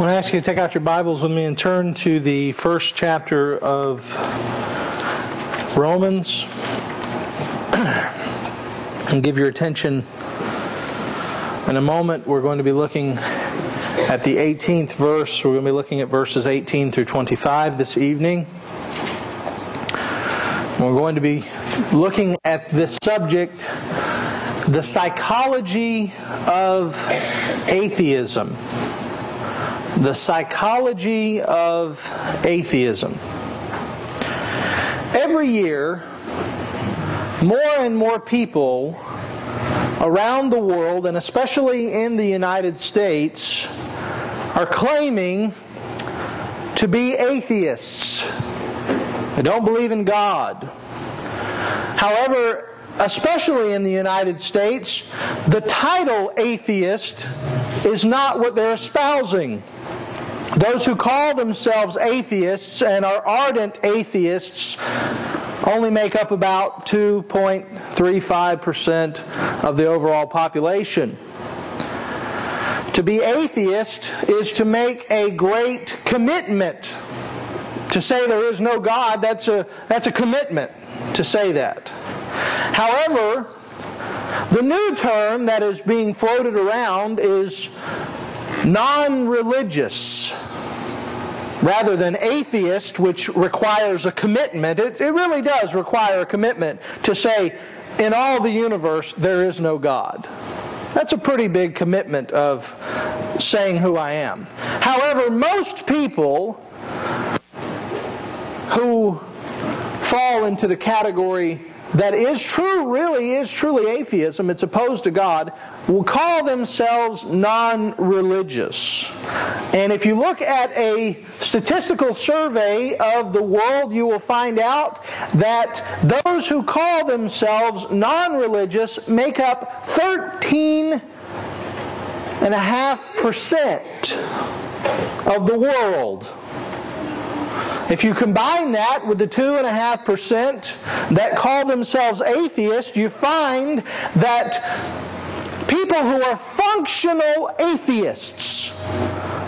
I want to ask you to take out your Bibles with me and turn to the first chapter of Romans and give your attention. In a moment, we're going to be looking at the 18th verse. We're going to be looking at verses 18 through 25 this evening. We're going to be looking at this subject, the psychology of atheism. The psychology of atheism. Every year, more and more people around the world, and especially in the United States, are claiming to be atheists. They don't believe in God. However, especially in the United States, the title atheist is not what they're espousing. Those who call themselves atheists and are ardent atheists only make up about 2.35% of the overall population. To be atheist is to make a great commitment. To say there is no God, that's a commitment to say that. However, the new term that is being floated around is non-religious, rather than atheist, which requires a commitment. It really does require a commitment to say, in all the universe, there is no God. That's a pretty big commitment of saying who I am. However, most people who fall into the category that is true, really is truly atheism, it's opposed to God, will call themselves non-religious. And if you look at a statistical survey of the world, you will find out that those who call themselves non-religious make up 13.5% of the world. If you combine that with the 2.5% that call themselves atheists, you find that people who are functional atheists,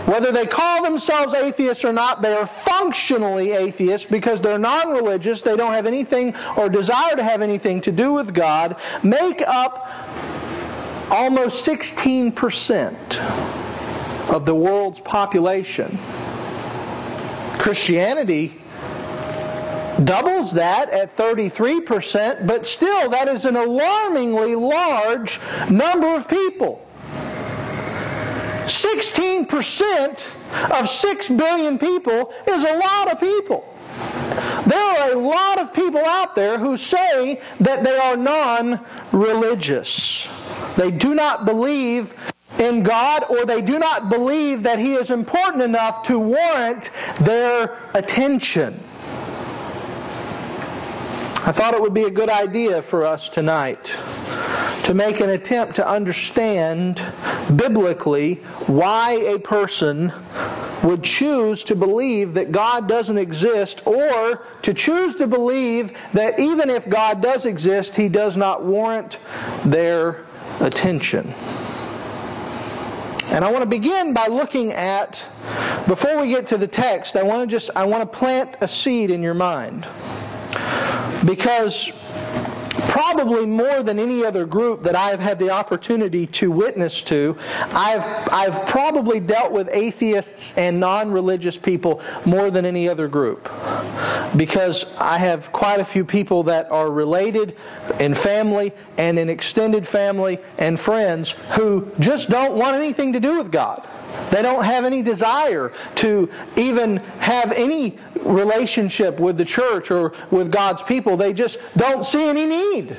whether they call themselves atheists or not, they are functionally atheists because they're non-religious, they don't have anything or desire to have anything to do with God, make up almost 16% of the world's population. Christianity doubles that at 33%, but still that is an alarmingly large number of people. 16% of 6 billion people is a lot of people. There are a lot of people out there who say that they are non-religious. They do not believe in God, or they do not believe that He is important enough to warrant their attention. I thought it would be a good idea for us tonight to make an attempt to understand biblically why a person would choose to believe that God doesn't exist, or to choose to believe that even if God does exist, He does not warrant their attention. And I want to begin by looking at, before we get to the text, I want to plant a seed in your mind. Because probably more than any other group that I've had the opportunity to witness to, I've probably dealt with atheists and non-religious people more than any other group. Because I have quite a few people that are related in family and in extended family and friends who just don't want anything to do with God. They don't have any desire to even have any relationship with the church or with God's people. They just don't see any need.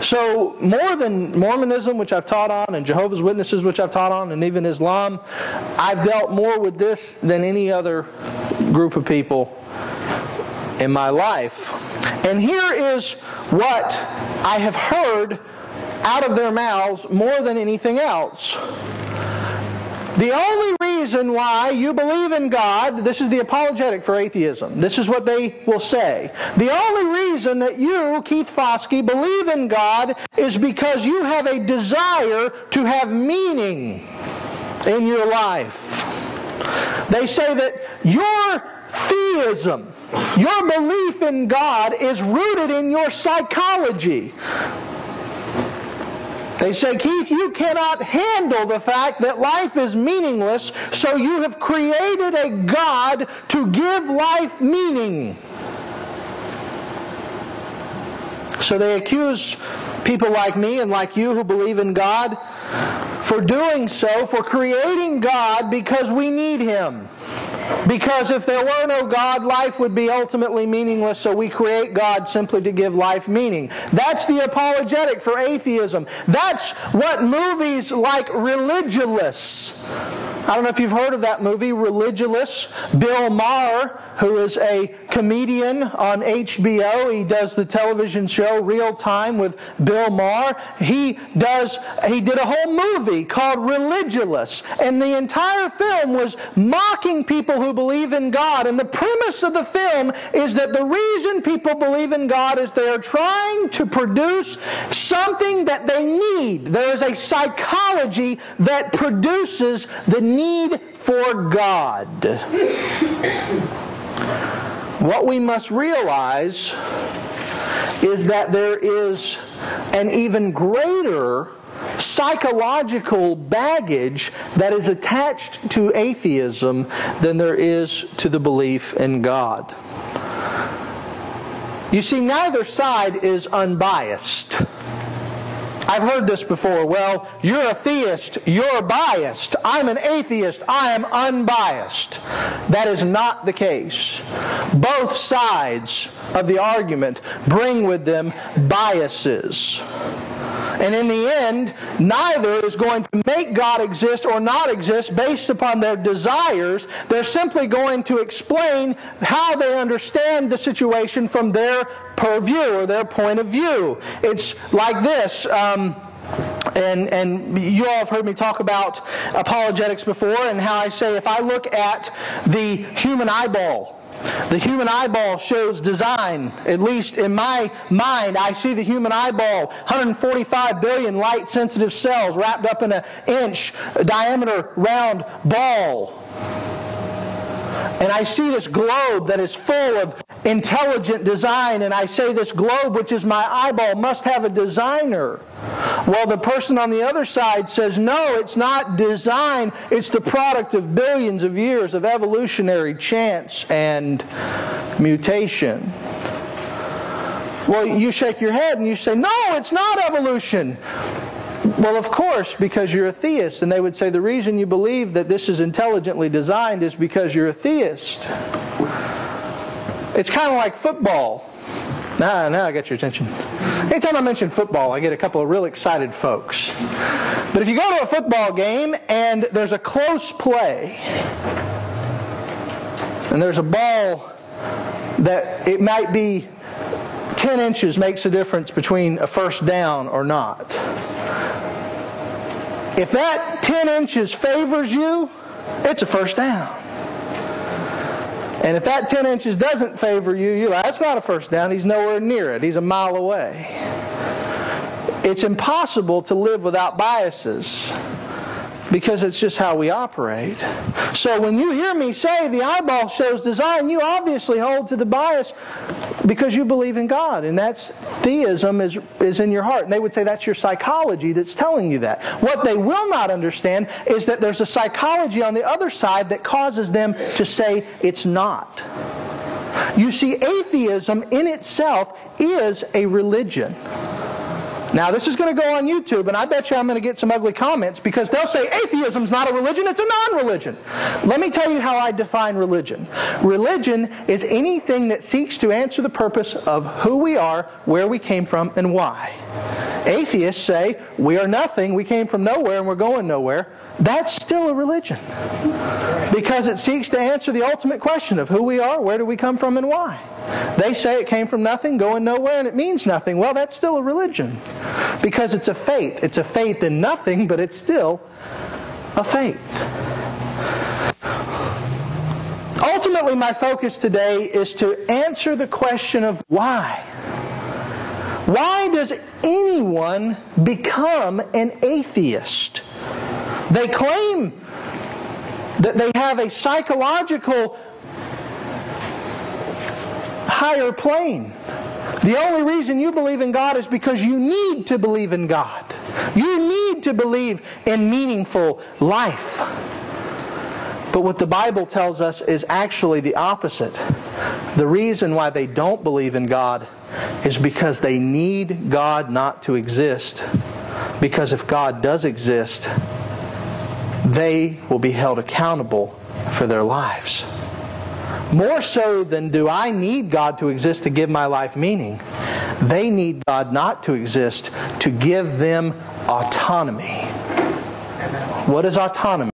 So more than Mormonism, which I've taught on, and Jehovah's Witnesses, which I've taught on, and even Islam, I've dealt more with this than any other group of people in my life. And here is what I have heard out of their mouths more than anything else. The only reason why you believe in God, this is the apologetic for atheism. This is what they will say. The only reason that you, Keith Foskey, believe in God is because you have a desire to have meaning in your life. They say that your theism, your belief in God, is rooted in your psychology. They say, Keith, you cannot handle the fact that life is meaningless, so you have created a God to give life meaning. So they accuse people like me and like you who believe in God for doing so, for creating God because we need Him. Because if there were no God, life would be ultimately meaningless, so we create God simply to give life meaning. That's the apologetic for atheism. That's what movies like Religulous. I don't know if you've heard of that movie, Religulous. Bill Maher, who is a comedian on HBO, he does the television show Real Time with Bill Maher. He did a whole movie called Religulous, and the entire film was mocking people who believe in God. And the premise of the film is that the reason people believe in God is they are trying to produce something that they need. There is a psychology that produces the need for God. What we must realize is that there is an even greater psychological baggage that is attached to atheism than there is to the belief in God. You see, neither side is unbiased. I've heard this before. Well, you're a theist, you're biased. I'm an atheist, I am unbiased. That is not the case. Both sides of the argument bring with them biases. And in the end, neither is going to make God exist or not exist based upon their desires. They're simply going to explain how they understand the situation from their purview or their point of view. It's like this. And you all have heard me talk about apologetics before, and how I say if I look at the human eyeball, the human eyeball shows design. At least in my mind, I see the human eyeball, 145 billion light-sensitive cells wrapped up in an inch diameter round ball. And I see this globe that is full of intelligent design, and I say this globe, which is my eyeball, must have a designer. Well, the person on the other side says, no, it's not design, it's the product of billions of years of evolutionary chance and mutation. Well, you shake your head and you say, no, it's not evolution. Well, of course, because you're a theist. And they would say the reason you believe that this is intelligently designed is because you're a theist. It's kind of like football. Now I got your attention. Anytime I mention football, I get a couple of real excited folks. But if you go to a football game and there's a close play, and there's a ball that it might be 10 inches makes a difference between a first down or not. If that 10 inches favors you, it's a first down. And if that 10 inches doesn't favor you, you're like, that's not a first down. He's nowhere near it. He's a mile away. It's impossible to live without biases, because it's just how we operate. So when you hear me say the eyeball shows design, you obviously hold to the bias because you believe in God. And that's theism is in your heart. And they would say that's your psychology that's telling you that. What they will not understand is that there's a psychology on the other side that causes them to say it's not. You see, atheism in itself is a religion. Now, this is going to go on YouTube, and I bet you I'm going to get some ugly comments, because they'll say atheism's not a religion, it's a non-religion. Let me tell you how I define religion. Religion is anything that seeks to answer the purpose of who we are, where we came from, and why. Atheists say, we are nothing, we came from nowhere, and we're going nowhere. That's still a religion, because it seeks to answer the ultimate question of who we are, where do we come from, and why. They say it came from nothing, going nowhere, and it means nothing. Well, that's still a religion, because it's a faith. It's a faith in nothing, but it's still a faith. Ultimately, my focus today is to answer the question of why. Why does anyone become an atheist? They claim That they have a psychological higher plane. The only reason you believe in God is because you need to believe in God. You need to believe in meaningful life. But what the Bible tells us is actually the opposite. The reason why they don't believe in God is because they need God not to exist. Because if God does exist, they will be held accountable for their lives. More so than do I need God to exist to give my life meaning, they need God not to exist to give them autonomy. What is autonomy?